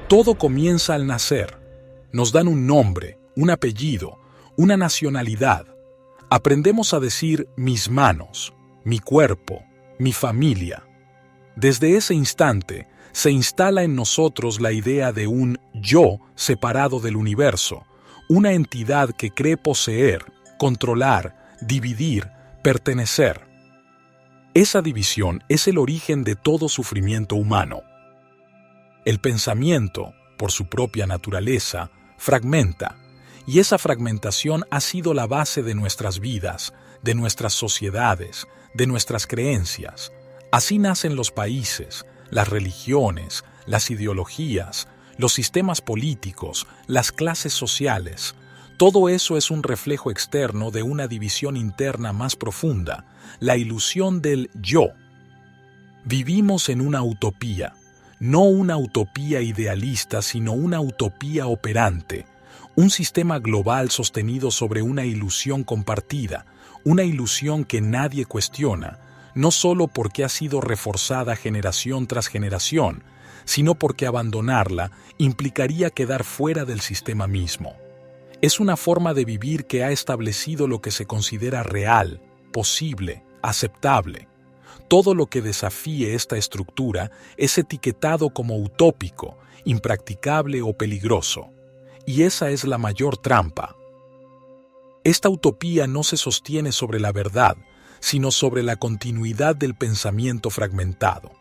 Todo comienza al nacer. Nos dan un nombre, un apellido, una nacionalidad. Aprendemos a decir mis manos, mi cuerpo, mi familia. Desde ese instante, se instala en nosotros la idea de un yo separado del universo, una entidad que cree poseer, controlar, dividir, pertenecer. Esa división es el origen de todo sufrimiento humano. El pensamiento, por su propia naturaleza, fragmenta, y esa fragmentación ha sido la base de nuestras vidas, de nuestras sociedades, de nuestras creencias. Así nacen los países, las religiones, las ideologías, los sistemas políticos, las clases sociales. Todo eso es un reflejo externo de una división interna más profunda, la ilusión del yo. Vivimos en una utopía, no una utopía idealista, sino una utopía operante, un sistema global sostenido sobre una ilusión compartida, una ilusión que nadie cuestiona, no solo porque ha sido reforzada generación tras generación, sino porque abandonarla implicaría quedar fuera del sistema mismo. Es una forma de vivir que ha establecido lo que se considera real, posible, aceptable. Todo lo que desafíe esta estructura es etiquetado como utópico, impracticable o peligroso. Y esa es la mayor trampa. Esta utopía no se sostiene sobre la verdad, sino sobre la continuidad del pensamiento fragmentado.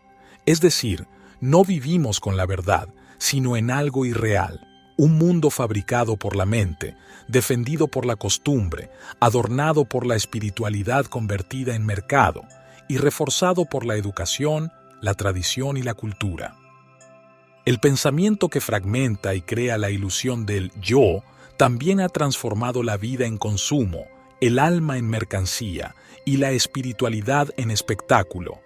Es decir, no vivimos con la verdad, sino en algo irreal, un mundo fabricado por la mente, defendido por la costumbre, adornado por la espiritualidad convertida en mercado y reforzado por la educación, la tradición y la cultura. El pensamiento que fragmenta y crea la ilusión del yo también ha transformado la vida en consumo, el alma en mercancía y la espiritualidad en espectáculo.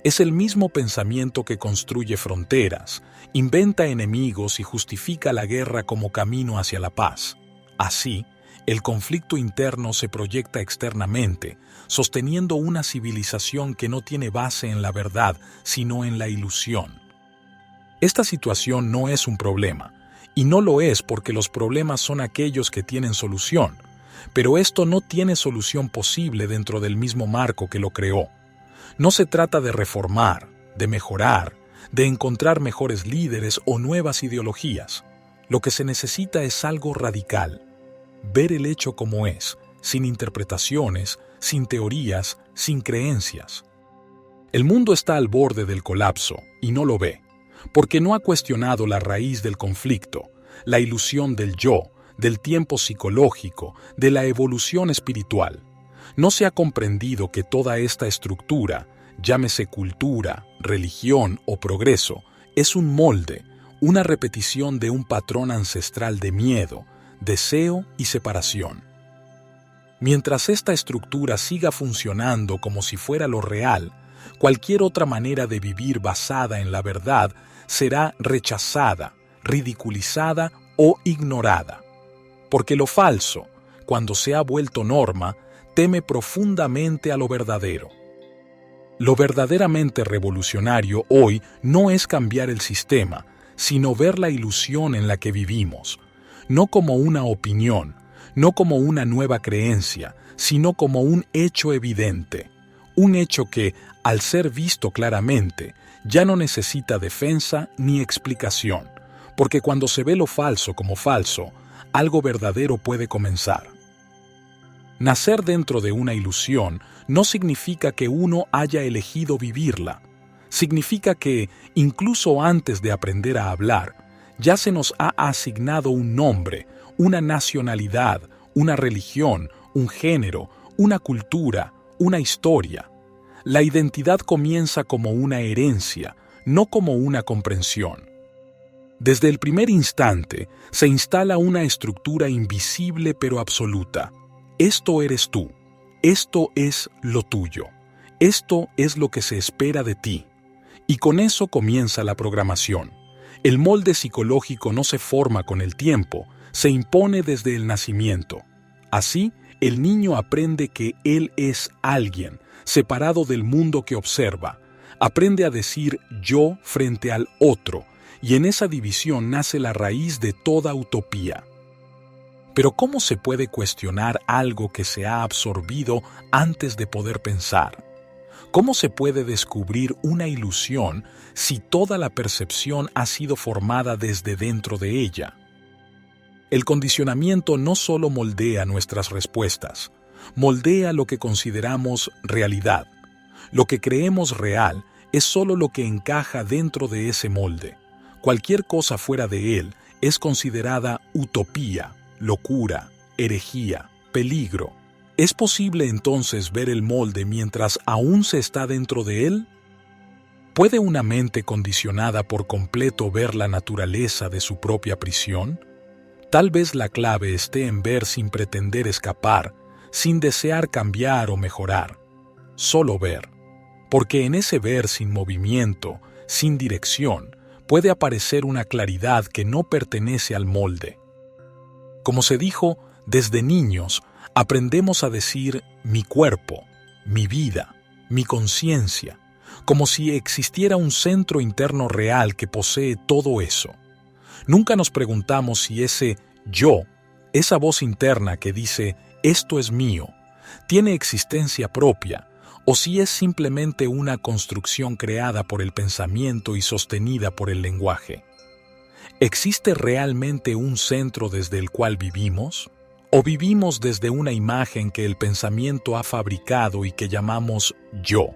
Es el mismo pensamiento que construye fronteras, inventa enemigos y justifica la guerra como camino hacia la paz. Así, el conflicto interno se proyecta externamente, sosteniendo una civilización que no tiene base en la verdad, sino en la ilusión. Esta situación no es un problema, y no lo es porque los problemas son aquellos que tienen solución, pero esto no tiene solución posible dentro del mismo marco que lo creó. No se trata de reformar, de mejorar, de encontrar mejores líderes o nuevas ideologías. Lo que se necesita es algo radical. Ver el hecho como es, sin interpretaciones, sin teorías, sin creencias. El mundo está al borde del colapso y no lo ve, porque no ha cuestionado la raíz del conflicto, la ilusión del yo, del tiempo psicológico, de la evolución espiritual. No se ha comprendido que toda esta estructura, llámese cultura, religión o progreso, es un molde, una repetición de un patrón ancestral de miedo, deseo y separación. Mientras esta estructura siga funcionando como si fuera lo real, cualquier otra manera de vivir basada en la verdad será rechazada, ridiculizada o ignorada. Porque lo falso, cuando se ha vuelto norma, teme profundamente a lo verdadero. Lo verdaderamente revolucionario hoy no es cambiar el sistema, sino ver la ilusión en la que vivimos, no como una opinión, no como una nueva creencia, sino como un hecho evidente, un hecho que, al ser visto claramente, ya no necesita defensa ni explicación, porque cuando se ve lo falso como falso, algo verdadero puede comenzar. Nacer dentro de una ilusión no significa que uno haya elegido vivirla. Significa que, incluso antes de aprender a hablar, ya se nos ha asignado un nombre, una nacionalidad, una religión, un género, una cultura, una historia. La identidad comienza como una herencia, no como una comprensión. Desde el primer instante se instala una estructura invisible pero absoluta. Esto eres tú, esto es lo tuyo, esto es lo que se espera de ti. Y con eso comienza la programación. El molde psicológico no se forma con el tiempo, se impone desde el nacimiento. Así, el niño aprende que él es alguien, separado del mundo que observa. Aprende a decir yo frente al otro, y en esa división nace la raíz de toda utopía. Pero ¿cómo se puede cuestionar algo que se ha absorbido antes de poder pensar? ¿Cómo se puede descubrir una ilusión si toda la percepción ha sido formada desde dentro de ella? El condicionamiento no solo moldea nuestras respuestas, moldea lo que consideramos realidad. Lo que creemos real es solo lo que encaja dentro de ese molde. Cualquier cosa fuera de él es considerada utopía, locura, herejía, peligro. ¿Es posible entonces ver el molde mientras aún se está dentro de él? ¿Puede una mente condicionada por completo ver la naturaleza de su propia prisión? Tal vez la clave esté en ver sin pretender escapar, sin desear cambiar o mejorar. Solo ver. Porque en ese ver sin movimiento, sin dirección, puede aparecer una claridad que no pertenece al molde. Como se dijo, desde niños aprendemos a decir mi cuerpo, mi vida, mi conciencia, como si existiera un centro interno real que posee todo eso. Nunca nos preguntamos si ese yo, esa voz interna que dice esto es mío, tiene existencia propia, o si es simplemente una construcción creada por el pensamiento y sostenida por el lenguaje. ¿Existe realmente un centro desde el cual vivimos? ¿O vivimos desde una imagen que el pensamiento ha fabricado y que llamamos yo?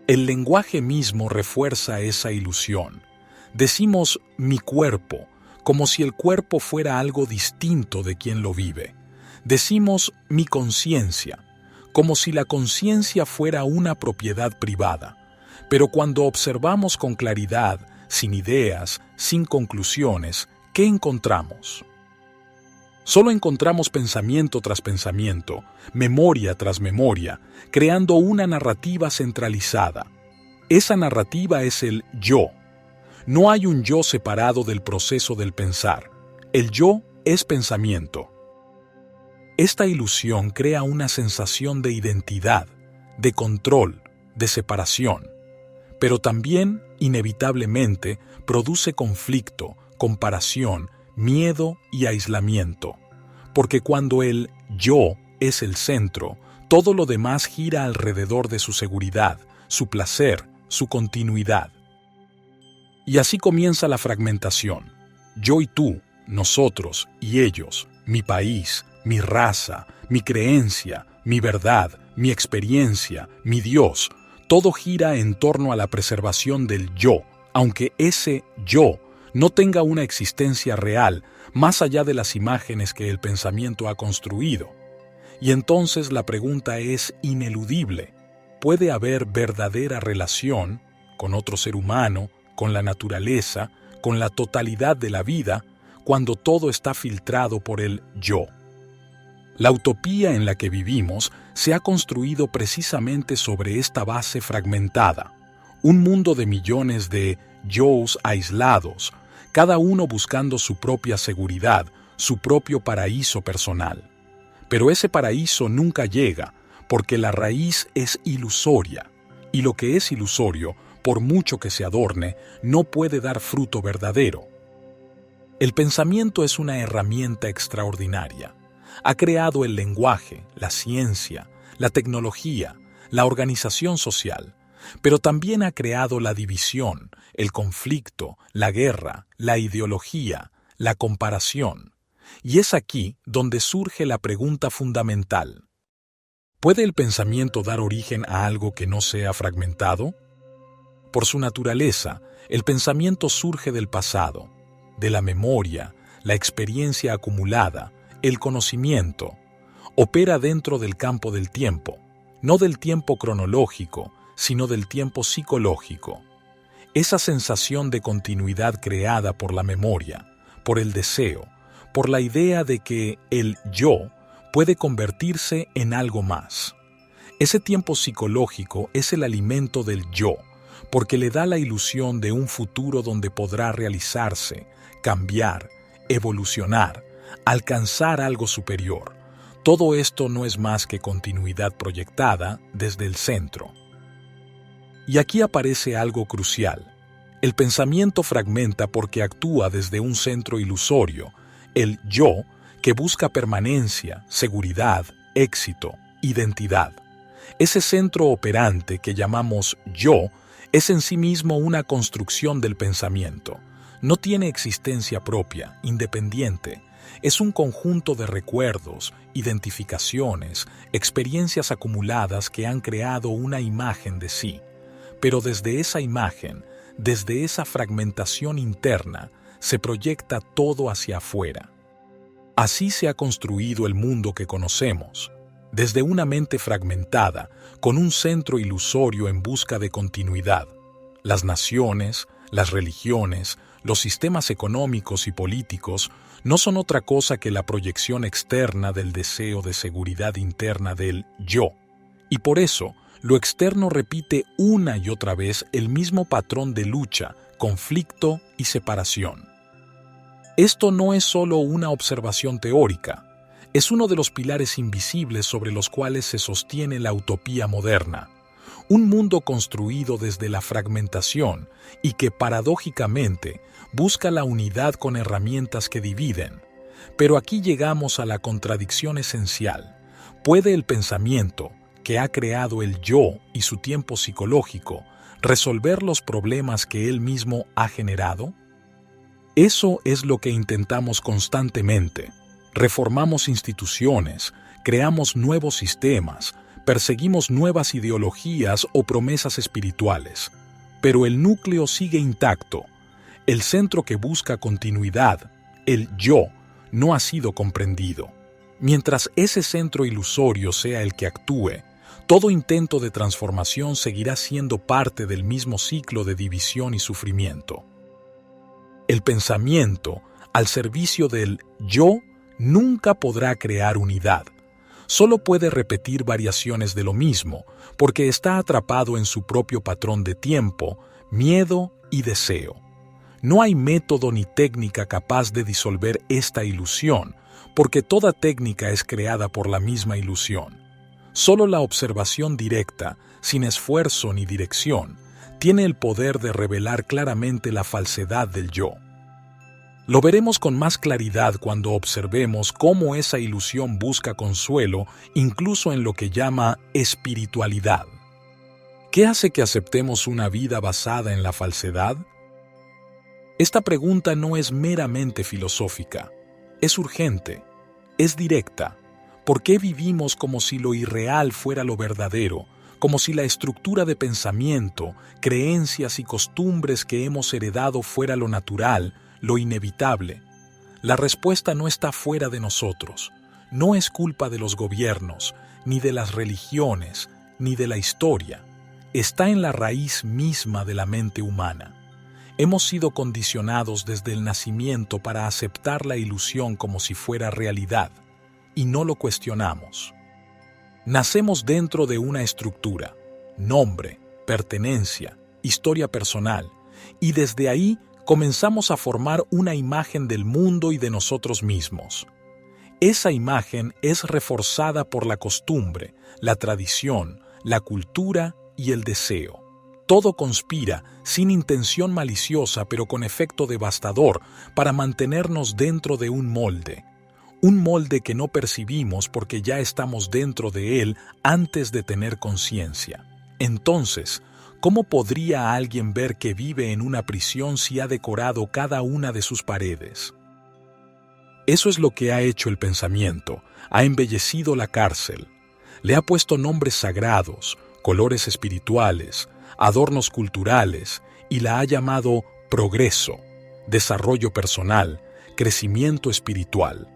El lenguaje mismo refuerza esa ilusión. Decimos mi cuerpo, como si el cuerpo fuera algo distinto de quien lo vive. Decimos mi conciencia, como si la conciencia fuera una propiedad privada. Pero cuando observamos con claridad, sin ideas, sin conclusiones, ¿qué encontramos? Solo encontramos pensamiento tras pensamiento, memoria tras memoria, creando una narrativa centralizada. Esa narrativa es el yo. No hay un yo separado del proceso del pensar. El yo es pensamiento. Esta ilusión crea una sensación de identidad, de control, de separación, pero también, inevitablemente, produce conflicto, comparación, miedo y aislamiento, porque cuando el yo es el centro, todo lo demás gira alrededor de su seguridad, su placer, su continuidad. Y así comienza la fragmentación. Yo y tú, nosotros y ellos, mi país, mi raza, mi creencia, mi verdad, mi experiencia, mi Dios, todo gira en torno a la preservación del yo, aunque ese yo no tenga una existencia real más allá de las imágenes que el pensamiento ha construido. Y entonces la pregunta es ineludible. ¿Puede haber verdadera relación con otro ser humano, con la naturaleza, con la totalidad de la vida, cuando todo está filtrado por el yo? La utopía en la que vivimos se ha construido precisamente sobre esta base fragmentada, un mundo de millones de yo's aislados, cada uno buscando su propia seguridad, su propio paraíso personal. Pero ese paraíso nunca llega, porque la raíz es ilusoria, y lo que es ilusorio, por mucho que se adorne, no puede dar fruto verdadero. El pensamiento es una herramienta extraordinaria. Ha creado el lenguaje, la ciencia, la tecnología, la organización social, pero también ha creado la división, el conflicto, la guerra, la ideología, la comparación. Y es aquí donde surge la pregunta fundamental. ¿Puede el pensamiento dar origen a algo que no sea fragmentado? Por su naturaleza, el pensamiento surge del pasado, de la memoria, la experiencia acumulada, el conocimiento. Opera dentro del campo del tiempo, no del tiempo cronológico, sino del tiempo psicológico. Esa sensación de continuidad creada por la memoria, por el deseo, por la idea de que el yo puede convertirse en algo más. Ese tiempo psicológico es el alimento del yo, porque le da la ilusión de un futuro donde podrá realizarse, cambiar, evolucionar, alcanzar algo superior. Todo esto no es más que continuidad proyectada desde el centro. Y aquí aparece algo crucial. El pensamiento fragmenta porque actúa desde un centro ilusorio, el yo, que busca permanencia, seguridad, éxito, identidad. Ese centro operante que llamamos yo es en sí mismo una construcción del pensamiento. No tiene existencia propia, independiente. Es un conjunto de recuerdos, identificaciones, experiencias acumuladas que han creado una imagen de sí. Pero desde esa imagen, desde esa fragmentación interna, se proyecta todo hacia afuera. Así se ha construido el mundo que conocemos, desde una mente fragmentada, con un centro ilusorio en busca de continuidad. Las naciones, las religiones, los sistemas económicos y políticos no son otra cosa que la proyección externa del deseo de seguridad interna del yo. Y por eso, lo externo repite una y otra vez el mismo patrón de lucha, conflicto y separación. Esto no es solo una observación teórica, es uno de los pilares invisibles sobre los cuales se sostiene la utopía moderna. Un mundo construido desde la fragmentación y que paradójicamente busca la unidad con herramientas que dividen. Pero aquí llegamos a la contradicción esencial. ¿Puede el pensamiento, que ha creado el yo y su tiempo psicológico, resolver los problemas que él mismo ha generado? Eso es lo que intentamos constantemente. Reformamos instituciones, creamos nuevos sistemas, perseguimos nuevas ideologías o promesas espirituales. Pero el núcleo sigue intacto. El centro que busca continuidad, el yo, no ha sido comprendido. Mientras ese centro ilusorio sea el que actúe, todo intento de transformación seguirá siendo parte del mismo ciclo de división y sufrimiento. El pensamiento, al servicio del yo, nunca podrá crear unidad. Solo puede repetir variaciones de lo mismo, porque está atrapado en su propio patrón de tiempo, miedo y deseo. No hay método ni técnica capaz de disolver esta ilusión, porque toda técnica es creada por la misma ilusión. Solo la observación directa, sin esfuerzo ni dirección, tiene el poder de revelar claramente la falsedad del yo. Lo veremos con más claridad cuando observemos cómo esa ilusión busca consuelo incluso en lo que llama espiritualidad. ¿Qué hace que aceptemos una vida basada en la falsedad? Esta pregunta no es meramente filosófica, es urgente, es directa. ¿Por qué vivimos como si lo irreal fuera lo verdadero, como si la estructura de pensamiento, creencias y costumbres que hemos heredado fuera lo natural, lo inevitable? La respuesta no está fuera de nosotros, no es culpa de los gobiernos, ni de las religiones, ni de la historia. Está en la raíz misma de la mente humana. Hemos sido condicionados desde el nacimiento para aceptar la ilusión como si fuera realidad, y no lo cuestionamos. Nacemos dentro de una estructura, nombre, pertenencia, historia personal, y desde ahí comenzamos a formar una imagen del mundo y de nosotros mismos. Esa imagen es reforzada por la costumbre, la tradición, la cultura y el deseo. Todo conspira, sin intención maliciosa pero con efecto devastador, para mantenernos dentro de un molde que no percibimos porque ya estamos dentro de él antes de tener conciencia. Entonces, ¿cómo podría alguien ver que vive en una prisión si ha decorado cada una de sus paredes? Eso es lo que ha hecho el pensamiento, ha embellecido la cárcel, le ha puesto nombres sagrados, colores espirituales, adornos culturales y la ha llamado progreso, desarrollo personal, crecimiento espiritual.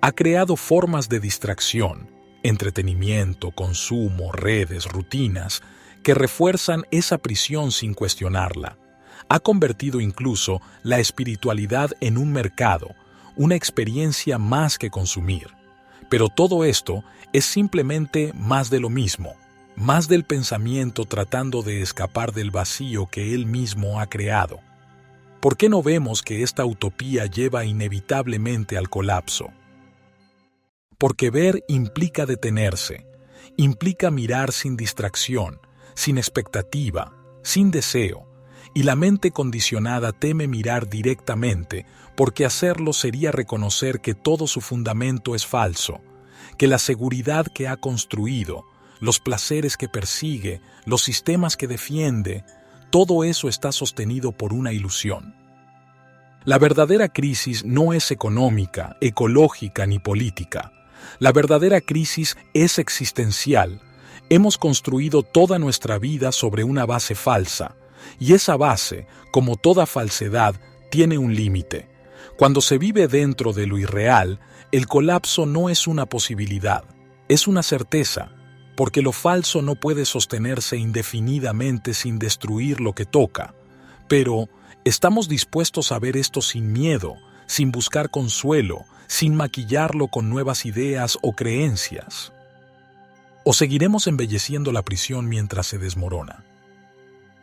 Ha creado formas de distracción, entretenimiento, consumo, redes, rutinas, que refuerzan esa prisión sin cuestionarla. Ha convertido incluso la espiritualidad en un mercado, una experiencia más que consumir. Pero todo esto es simplemente más de lo mismo, más del pensamiento tratando de escapar del vacío que él mismo ha creado. ¿Por qué no vemos que esta utopía lleva inevitablemente al colapso? Porque ver implica detenerse, implica mirar sin distracción, sin expectativa, sin deseo, y la mente condicionada teme mirar directamente porque hacerlo sería reconocer que todo su fundamento es falso, que la seguridad que ha construido, los placeres que persigue, los sistemas que defiende, todo eso está sostenido por una ilusión. La verdadera crisis no es económica, ecológica ni política. La verdadera crisis es existencial. Hemos construido toda nuestra vida sobre una base falsa, y esa base, como toda falsedad, tiene un límite. Cuando se vive dentro de lo irreal, el colapso no es una posibilidad, es una certeza, porque lo falso no puede sostenerse indefinidamente sin destruir lo que toca. Pero estamos dispuestos a ver esto sin miedo, sin buscar consuelo, sin maquillarlo con nuevas ideas o creencias. ¿O seguiremos embelleciendo la prisión mientras se desmorona?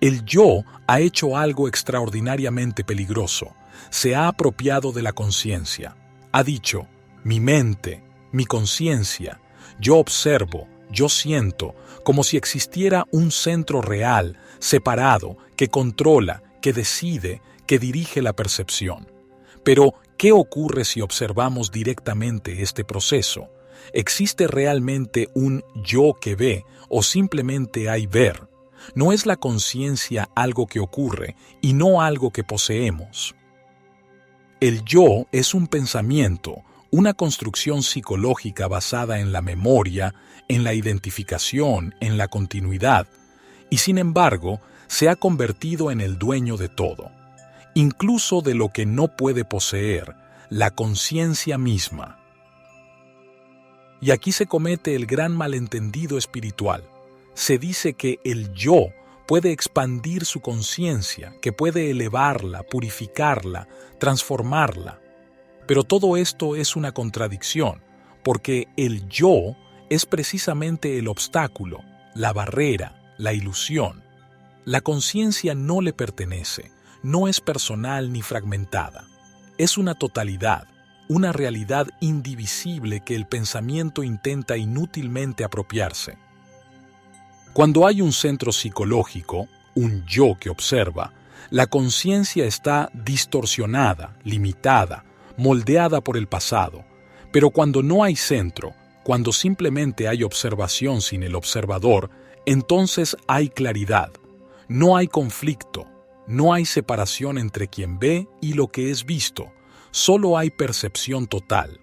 El yo ha hecho algo extraordinariamente peligroso. Se ha apropiado de la conciencia. Ha dicho, mi mente, mi conciencia, yo observo, yo siento, como si existiera un centro real, separado, que controla, que decide, que dirige la percepción. Pero, ¿qué ocurre si observamos directamente este proceso? ¿Existe realmente un yo que ve o simplemente hay ver? ¿No es la conciencia algo que ocurre y no algo que poseemos? El yo es un pensamiento, una construcción psicológica basada en la memoria, en la identificación, en la continuidad, y sin embargo se ha convertido en el dueño de todo, incluso de lo que no puede poseer, la conciencia misma. Y aquí se comete el gran malentendido espiritual. Se dice que el yo puede expandir su conciencia, que puede elevarla, purificarla, transformarla. Pero todo esto es una contradicción, porque el yo es precisamente el obstáculo, la barrera, la ilusión. La conciencia no le pertenece, no es personal ni fragmentada. Es una totalidad, una realidad indivisible que el pensamiento intenta inútilmente apropiarse. Cuando hay un centro psicológico, un yo que observa, la conciencia está distorsionada, limitada, moldeada por el pasado. Pero cuando no hay centro, cuando simplemente hay observación sin el observador, entonces hay claridad. No hay conflicto, no hay separación entre quien ve y lo que es visto, solo hay percepción total.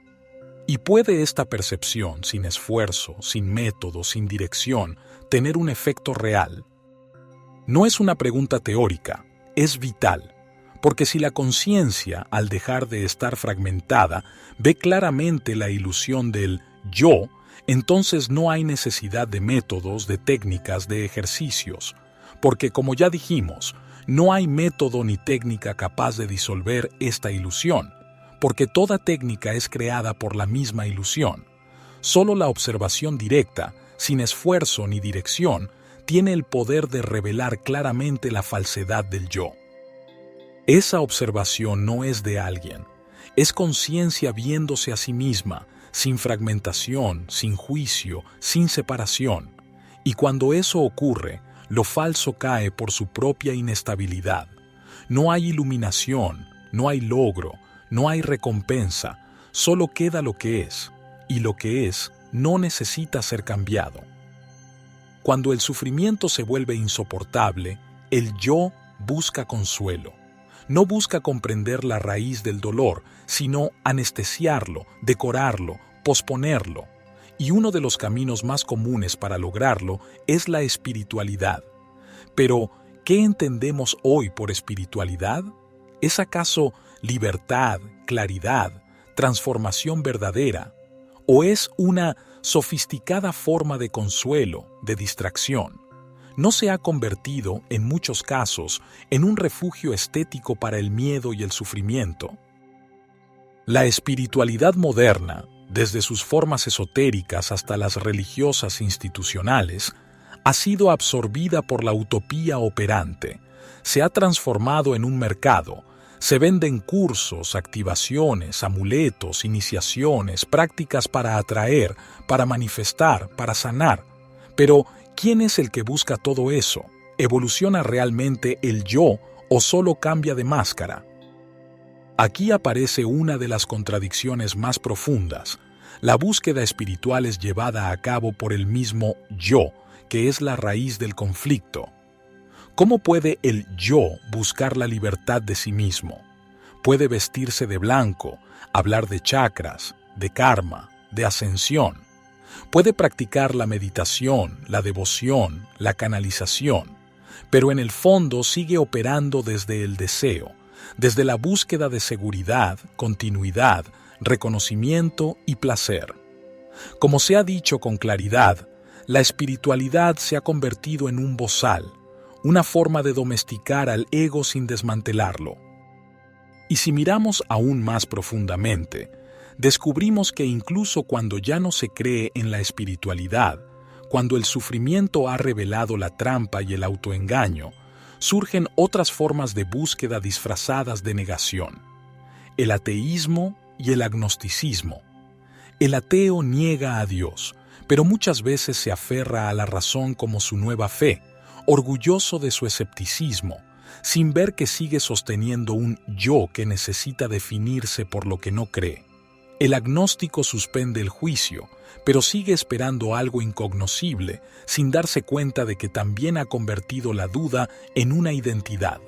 Y puede esta percepción, sin esfuerzo, sin método, sin dirección, tener un efecto real. No es una pregunta teórica, es vital, porque si la conciencia, al dejar de estar fragmentada, ve claramente la ilusión del yo, entonces no hay necesidad de métodos, de técnicas, de ejercicios, porque como ya dijimos, no hay método ni técnica capaz de disolver esta ilusión, porque toda técnica es creada por la misma ilusión. Solo la observación directa, sin esfuerzo ni dirección, tiene el poder de revelar claramente la falsedad del yo. Esa observación no es de alguien, es conciencia viéndose a sí misma, sin fragmentación, sin juicio, sin separación. Y cuando eso ocurre, lo falso cae por su propia inestabilidad. No hay iluminación, no hay logro, no hay recompensa, solo queda lo que es, y lo que es no necesita ser cambiado. Cuando el sufrimiento se vuelve insoportable, el yo busca consuelo. No busca comprender la raíz del dolor, sino anestesiarlo, decorarlo, posponerlo. Y uno de los caminos más comunes para lograrlo es la espiritualidad. Pero, ¿qué entendemos hoy por espiritualidad? ¿Es acaso libertad, claridad, transformación verdadera? ¿O es una sofisticada forma de consuelo, de distracción? ¿No se ha convertido, en muchos casos, en un refugio estético para el miedo y el sufrimiento? La espiritualidad moderna, desde sus formas esotéricas hasta las religiosas institucionales, ha sido absorbida por la utopía operante, se ha transformado en un mercado, se venden cursos, activaciones, amuletos, iniciaciones, prácticas para atraer, para manifestar, para sanar. Pero, ¿quién es el que busca todo eso? ¿Evoluciona realmente el yo o solo cambia de máscara? Aquí aparece una de las contradicciones más profundas. La búsqueda espiritual es llevada a cabo por el mismo yo, que es la raíz del conflicto. ¿Cómo puede el yo buscar la libertad de sí mismo? Puede vestirse de blanco, hablar de chakras, de karma, de ascensión. Puede practicar la meditación, la devoción, la canalización, pero en el fondo sigue operando desde el deseo, desde la búsqueda de seguridad, continuidad, reconocimiento y placer. Como se ha dicho con claridad, la espiritualidad se ha convertido en un bozal, una forma de domesticar al ego sin desmantelarlo. Y si miramos aún más profundamente, descubrimos que incluso cuando ya no se cree en la espiritualidad, cuando el sufrimiento ha revelado la trampa y el autoengaño, surgen otras formas de búsqueda disfrazadas de negación: el ateísmo y el agnosticismo. El ateo niega a Dios, pero muchas veces se aferra a la razón como su nueva fe, orgulloso de su escepticismo, sin ver que sigue sosteniendo un yo que necesita definirse por lo que no cree. El agnóstico suspende el juicio, pero sigue esperando algo incognoscible, sin darse cuenta de que también ha convertido la duda en una identidad.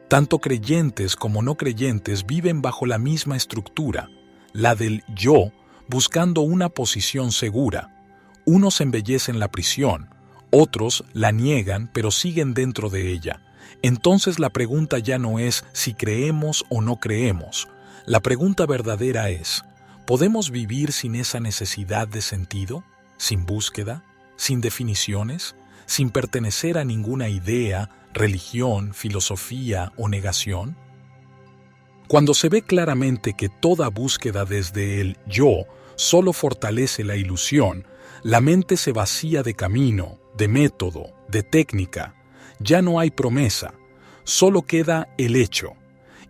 Tanto creyentes como no creyentes viven bajo la misma estructura, la del yo, buscando una posición segura. Unos embellecen la prisión, otros la niegan pero siguen dentro de ella. Entonces la pregunta ya no es si creemos o no creemos. La pregunta verdadera es: ¿podemos vivir sin esa necesidad de sentido? ¿Sin búsqueda? ¿Sin definiciones? ¿Sin pertenecer a ninguna idea, religión, filosofía o negación? Cuando se ve claramente que toda búsqueda desde el yo solo fortalece la ilusión, la mente se vacía de camino, de método, de técnica. Ya no hay promesa, solo queda el hecho.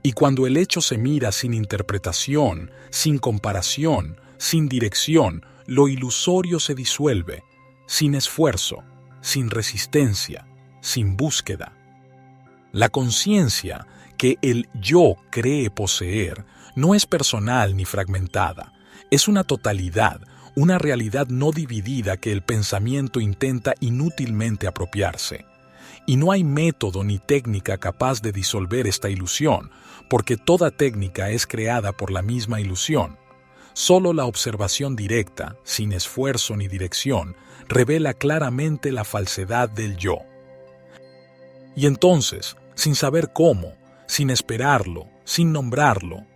Y cuando el hecho se mira sin interpretación, sin comparación, sin dirección, lo ilusorio se disuelve, sin esfuerzo, sin resistencia, sin búsqueda. La conciencia que el yo cree poseer no es personal ni fragmentada, es una totalidad, una realidad no dividida que el pensamiento intenta inútilmente apropiarse. Y no hay método ni técnica capaz de disolver esta ilusión, porque toda técnica es creada por la misma ilusión. Solo la observación directa, sin esfuerzo ni dirección, revela claramente la falsedad del yo. Y entonces, sin saber cómo, sin esperarlo, sin nombrarlo,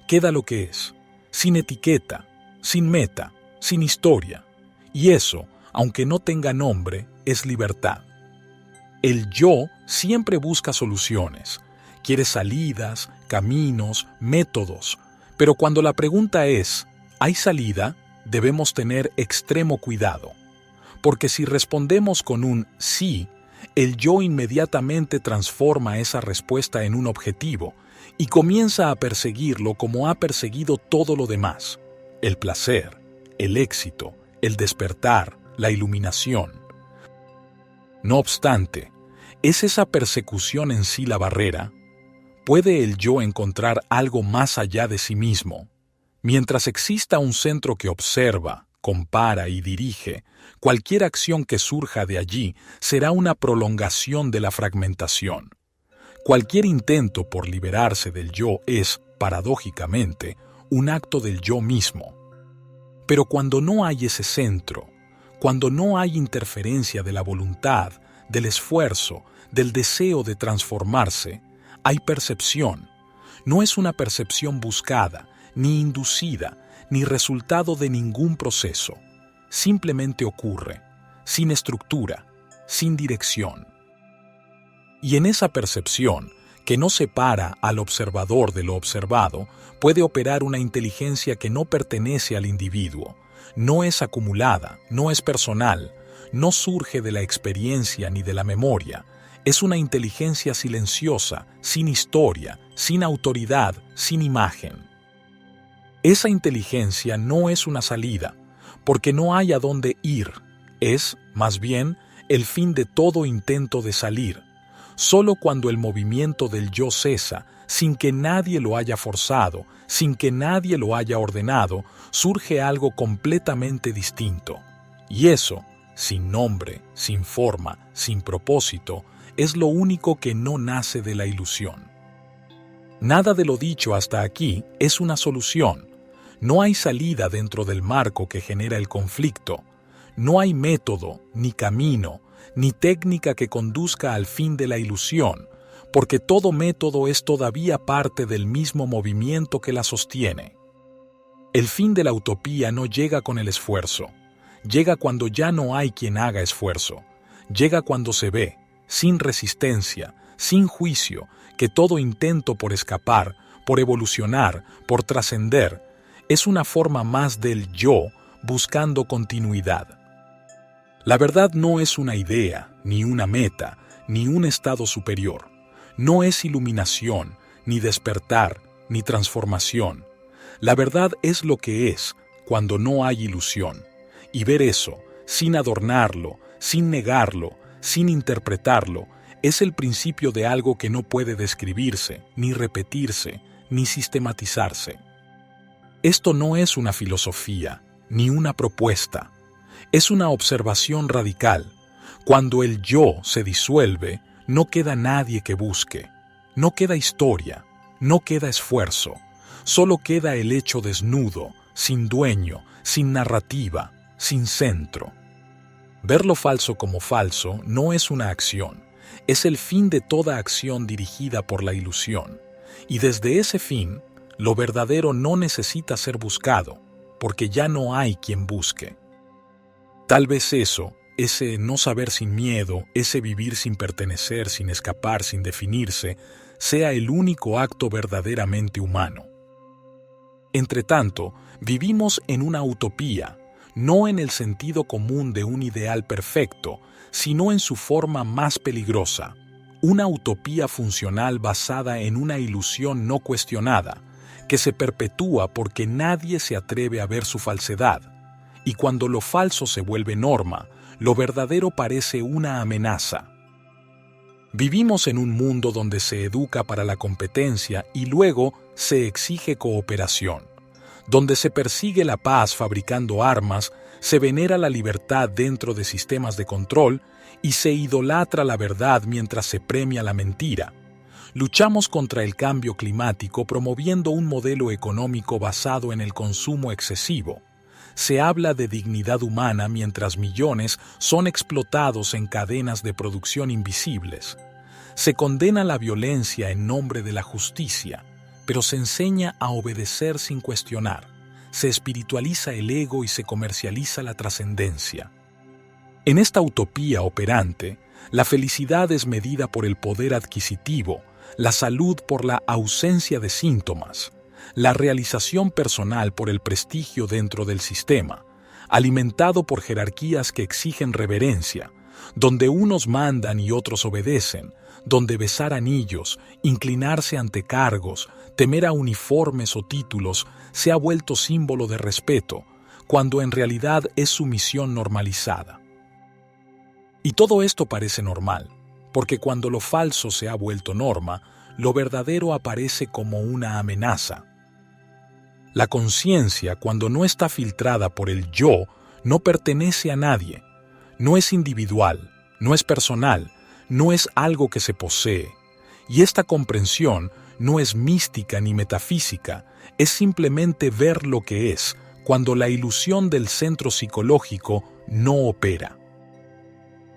queda lo que es, sin etiqueta, sin meta, sin historia. Y eso, aunque no tenga nombre, es libertad. El yo siempre busca soluciones, quiere salidas, caminos, métodos, pero cuando la pregunta es, ¿hay salida?, debemos tener extremo cuidado, porque si respondemos con un sí, el yo inmediatamente transforma esa respuesta en un objetivo y comienza a perseguirlo como ha perseguido todo lo demás: el placer, el éxito, el despertar, la iluminación. No obstante, ¿es esa persecución en sí la barrera? ¿Puede el yo encontrar algo más allá de sí mismo? Mientras exista un centro que observa, compara y dirige, cualquier acción que surja de allí será una prolongación de la fragmentación. Cualquier intento por liberarse del yo es, paradójicamente, un acto del yo mismo. Pero cuando no hay ese centro, cuando no hay interferencia de la voluntad, del esfuerzo, del deseo de transformarse, hay percepción. No es una percepción buscada, ni inducida, ni resultado de ningún proceso. Simplemente ocurre, sin estructura, sin dirección. Y en esa percepción, que no separa al observador de lo observado, puede operar una inteligencia que no pertenece al individuo, no es acumulada, no es personal, no surge de la experiencia ni de la memoria. Es una inteligencia silenciosa, sin historia, sin autoridad, sin imagen. Esa inteligencia no es una salida, porque no hay a dónde ir. Es, más bien, el fin de todo intento de salir. Solo cuando el movimiento del yo cesa, sin que nadie lo haya forzado, sin que nadie lo haya ordenado, surge algo completamente distinto. Y eso, sin nombre, sin forma, sin propósito, es lo único que no nace de la ilusión. Nada de lo dicho hasta aquí es una solución. No hay salida dentro del marco que genera el conflicto. No hay método, ni camino, ni técnica que conduzca al fin de la ilusión, porque todo método es todavía parte del mismo movimiento que la sostiene. El fin de la utopía no llega con el esfuerzo. Llega cuando ya no hay quien haga esfuerzo. Llega cuando se ve, sin resistencia, sin juicio, que todo intento por escapar, por evolucionar, por trascender, es una forma más del yo buscando continuidad. La verdad no es una idea, ni una meta, ni un estado superior. No es iluminación, ni despertar, ni transformación. La verdad es lo que es cuando no hay ilusión. Y ver eso, sin adornarlo, sin negarlo, sin interpretarlo, es el principio de algo que no puede describirse, ni repetirse, ni sistematizarse. Esto no es una filosofía, ni una propuesta. Es una observación radical. Cuando el yo se disuelve, no queda nadie que busque. No queda historia, no queda esfuerzo. Solo queda el hecho desnudo, sin dueño, sin narrativa, sin centro. Ver lo falso como falso no es una acción. Es el fin de toda acción dirigida por la ilusión. Y desde ese fin, lo verdadero no necesita ser buscado, porque ya no hay quien busque. Tal vez eso, ese no saber sin miedo, ese vivir sin pertenecer, sin escapar, sin definirse, sea el único acto verdaderamente humano. Entretanto, vivimos en una utopía, no en el sentido común de un ideal perfecto, sino en su forma más peligrosa, una utopía funcional basada en una ilusión no cuestionada, que se perpetúa porque nadie se atreve a ver su falsedad, y cuando lo falso se vuelve norma, lo verdadero parece una amenaza. Vivimos en un mundo donde se educa para la competencia y luego se exige cooperación, donde se persigue la paz fabricando armas, se venera la libertad dentro de sistemas de control y se idolatra la verdad mientras se premia la mentira. Luchamos contra el cambio climático promoviendo un modelo económico basado en el consumo excesivo. Se habla de dignidad humana mientras millones son explotados en cadenas de producción invisibles. Se condena la violencia en nombre de la justicia, pero se enseña a obedecer sin cuestionar. Se espiritualiza el ego y se comercializa la trascendencia. En esta utopía operante, la felicidad es medida por el poder adquisitivo, la salud por la ausencia de síntomas, la realización personal por el prestigio dentro del sistema, alimentado por jerarquías que exigen reverencia, donde unos mandan y otros obedecen, donde besar anillos, inclinarse ante cargos, temer a uniformes o títulos se ha vuelto símbolo de respeto, cuando en realidad es sumisión normalizada. Y todo esto parece normal, porque cuando lo falso se ha vuelto norma, lo verdadero aparece como una amenaza. La conciencia, cuando no está filtrada por el yo, no pertenece a nadie, no es individual, no es personal, no es algo que se posee. Y esta comprensión no es mística ni metafísica, es simplemente ver lo que es, cuando la ilusión del centro psicológico no opera.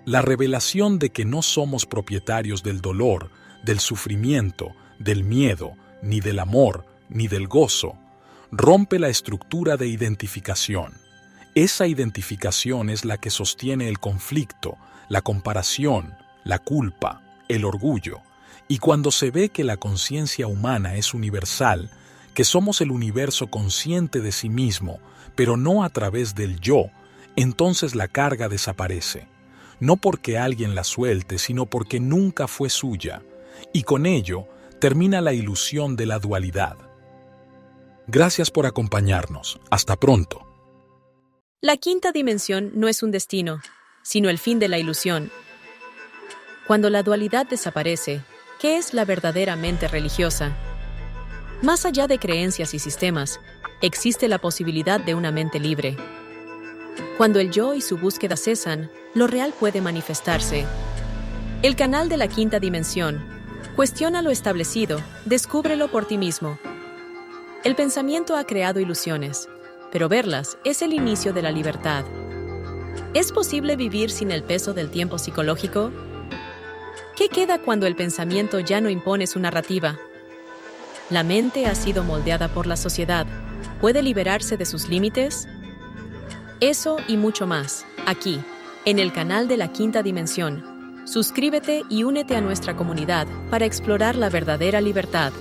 La revelación de que no somos propietarios del dolor, del sufrimiento, del miedo, ni del amor, ni del gozo, rompe la estructura de identificación. Esa identificación es la que sostiene el conflicto, la comparación, la culpa, el orgullo. Y cuando se ve que la conciencia humana es universal, que somos el universo consciente de sí mismo, pero no a través del yo, entonces la carga desaparece. No porque alguien la suelte, sino porque nunca fue suya. Y con ello termina la ilusión de la dualidad. Gracias por acompañarnos. Hasta pronto. La quinta dimensión no es un destino, sino el fin de la ilusión. Cuando la dualidad desaparece, ¿qué es la verdadera mente religiosa? Más allá de creencias y sistemas, existe la posibilidad de una mente libre. Cuando el yo y su búsqueda cesan, lo real puede manifestarse. El canal de la quinta dimensión. Cuestiona lo establecido, descúbrelo por ti mismo. El pensamiento ha creado ilusiones, pero verlas es el inicio de la libertad. ¿Es posible vivir sin el peso del tiempo psicológico? ¿Qué queda cuando el pensamiento ya no impone su narrativa? La mente ha sido moldeada por la sociedad. ¿Puede liberarse de sus límites? Eso y mucho más, aquí, en el canal de la quinta dimensión. Suscríbete y únete a nuestra comunidad para explorar la verdadera libertad.